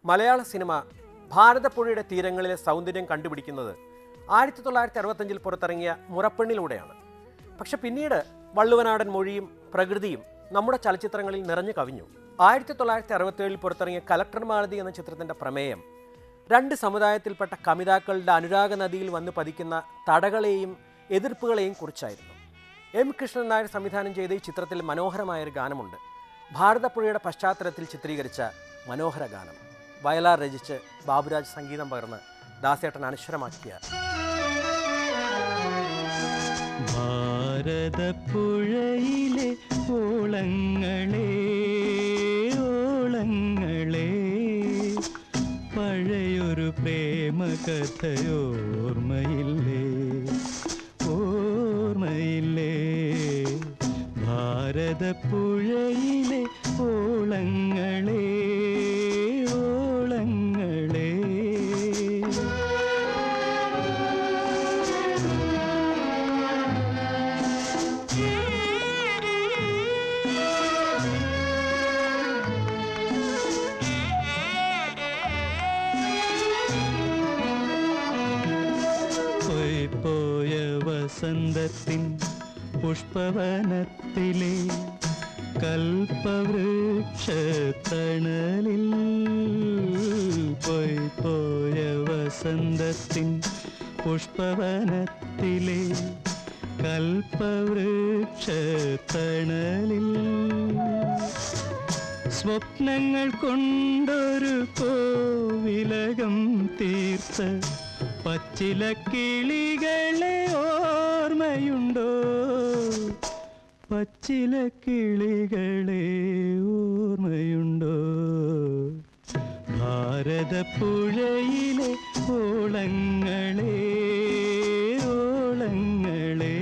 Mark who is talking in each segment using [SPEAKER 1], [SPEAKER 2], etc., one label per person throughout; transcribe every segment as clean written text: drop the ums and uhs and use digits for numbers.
[SPEAKER 1] മലയാള cinema ഭാരതപ്പുഴയുടെ തീരങ്ങളിലെ സൗന്ദര്യം കണ്ടുപിടിക്കുന്നത് 1965 പുറത്തിറങ്ങിയ മുറപ്പെണ്ണിലൂടെയാണ്. പക്ഷെ പിന്നീട് വള്ളുവനാടൻ മൊഴിയും പ്രകൃതിയും നമ്മുടെ ചലച്ചിത്രങ്ങളിൽ നിറഞ്ഞു കവിഞ്ഞു. 1967 പുറത്തിറങ്ങിയ കലക്ടർ മാലതി എന്ന ചിത്രത്തിൻ്റെ പ്രമേയം രണ്ട് സമുദായത്തിൽപ്പെട്ട കമിതാക്കളുടെ അനുരാഗ നദിയിൽ വന്ന് പതിക്കുന്ന തടകളെയും എതിർപ്പുകളെയും കുറിച്ചായിരുന്നു. എം കൃഷ്ണൻ നായർ സംവിധാനം ചെയ്ത ഈ ചിത്രത്തിൽ മനോഹരമായൊരു ഗാനമുണ്ട്. ഭാരതപ്പുഴയുടെ പശ്ചാത്തലത്തിൽ ചിത്രീകരിച്ച മനോഹര ഗാനം വയലാർ രചിച്ച് ബാബുരാജ് സംഗീതം പകർന്ന് ദാസേട്ടൻ അനശ്വരമാക്കിയ
[SPEAKER 2] ഭാരതപ്പുഴയിലെ ഓളങ്ങളെ ഓളങ്ങളെ പഴയൊരു പ്രേമകഥയോർമ്മയില്ലേ ഓർമ്മയില്ലേ ഭാരതപ്പുഴയിലെ ഓളങ്ങളെ ഓളങ്ങളെ. പോയ വസന്തത്തിൻ പുഷ്പവനത്തിലെ കൽപ്പവൃക്ഷത്തണലിൽ പോയ വസന്തത്തിൻ പുഷ്പവനത്തിലെ കൽപ്പവൃക്ഷത്തണലിൽ സ്വപ്നങ്ങൾ കൊണ്ടൊരു കോവിലകം തീർത്ത പച്ചില കിളികളെ ഓർമ്മയുണ്ടോ പച്ചില കിളികളെ ഓർമ്മയുണ്ടോ ഭാരതപ്പുഴയിലെ ഓളങ്ങളെ ഓളങ്ങളെ.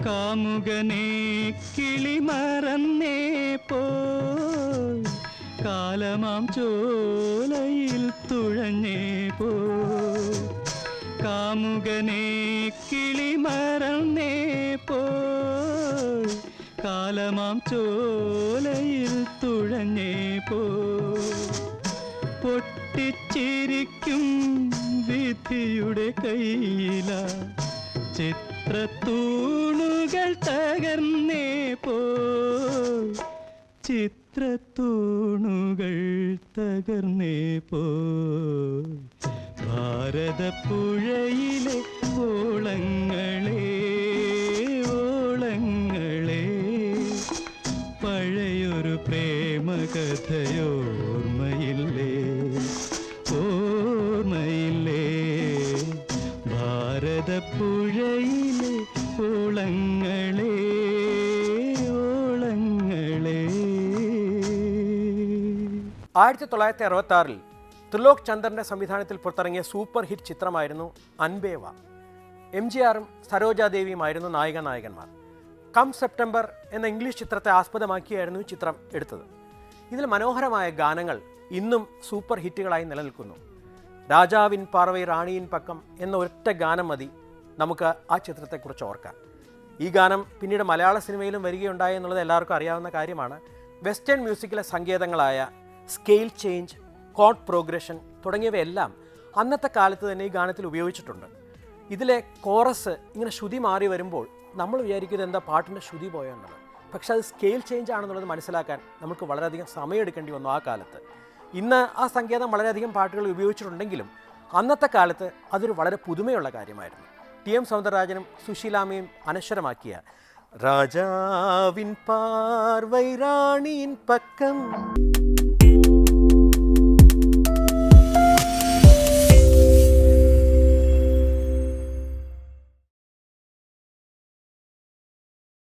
[SPEAKER 2] കാമുകനെ കിളി മറന്നേ പോയി കാലമാം ചോലയിൽ തുഴഞ്ഞേ പോയി കാമുകനെ കിളി മറന്നേ പോയി കാലമാം ചോലയിൽ തുഴഞ്ഞേ പോയി പൊട്ടിച്ചിരിക്കും വിധിയുടെ കയ്യില ചിത്രത്തൂണുകൾ തകർന്നേ പോയി ചിത്രത്തൂണുകൾ തകർന്നേ പോയി ഭാരതപ്പുഴയിലെ ഓളങ്ങളെ ഓളങ്ങളെ പഴയൊരു പ്രേമകഥയോർമ്മയില്ലേ ഓർമ്മയില്ലേ ഭാരതപ്പുഴയിലെ ഓളങ്ങളെ ഓളങ്ങളെ.
[SPEAKER 1] 1966 ത്രിലോക് ചന്ദറിൻ്റെ സംവിധാനത്തിൽ പുറത്തിറങ്ങിയ സൂപ്പർ ഹിറ്റ് ചിത്രമായിരുന്നു അൻപേവ. MGRും സരോജാദേവിയുമായിരുന്നു നായിക നായകന്മാർ. കം സെപ്റ്റംബർ എന്ന ഇംഗ്ലീഷ് ചിത്രത്തെ ആസ്പദമാക്കിയായിരുന്നു ഈ ചിത്രം എടുത്തത്. ഇതിൽ മനോഹരമായ ഗാനങ്ങൾ ഇന്നും സൂപ്പർ ഹിറ്റുകളായി നിലനിൽക്കുന്നു. രാജാവിൻ പാർവൈ റാണിയിൻ പക്കം എന്ന ഒറ്റ ഗാനം മതി നമുക്ക് ആ ചിത്രത്തെക്കുറിച്ച് ഓർക്കാൻ. ഈ ഗാനം പിന്നീട് മലയാള സിനിമയിലും വരികയുണ്ടായി എന്നുള്ളത് എല്ലാവർക്കും അറിയാവുന്ന കാര്യമാണ്. വെസ്റ്റേൺ മ്യൂസിക്കിലെ സങ്കേതങ്ങളായ സ്കെയിൽ ചേഞ്ച്, കോർഡ് പ്രോഗ്രഷൻ തുടങ്ങിയവയെല്ലാം അന്നത്തെ കാലത്ത് തന്നെ ഈ ഗാനത്തിൽ ഉപയോഗിച്ചിട്ടുണ്ട്. ഇതിലെ കോറസ് ഇങ്ങനെ ശ്രുതി മാറി വരുമ്പോൾ നമ്മൾ വിചാരിക്കുന്നത് എന്താ പാട്ടിൻ്റെ ശ്രുതി പോയെന്നുള്ളത്. പക്ഷെ അത് സ്കെയിൽ ചേഞ്ച് ആണെന്നുള്ളത് മനസ്സിലാക്കാൻ നമുക്ക് വളരെയധികം സമയമെടുക്കേണ്ടി വന്നു ആ കാലത്ത്. ഇന്ന് ആ സങ്കേതം വളരെയധികം പാട്ടുകൾ ഉപയോഗിച്ചിട്ടുണ്ടെങ്കിലും അന്നത്തെ കാലത്ത് അതൊരു വളരെ പുതുമയുള്ള കാര്യമായിരുന്നു. TM സൗന്ദരരാജനും സുശീലാമ്മയും അനശ്വരമാക്കിയ രാജാവിൻ പാർവൈ റാണിയിൻ പക്കം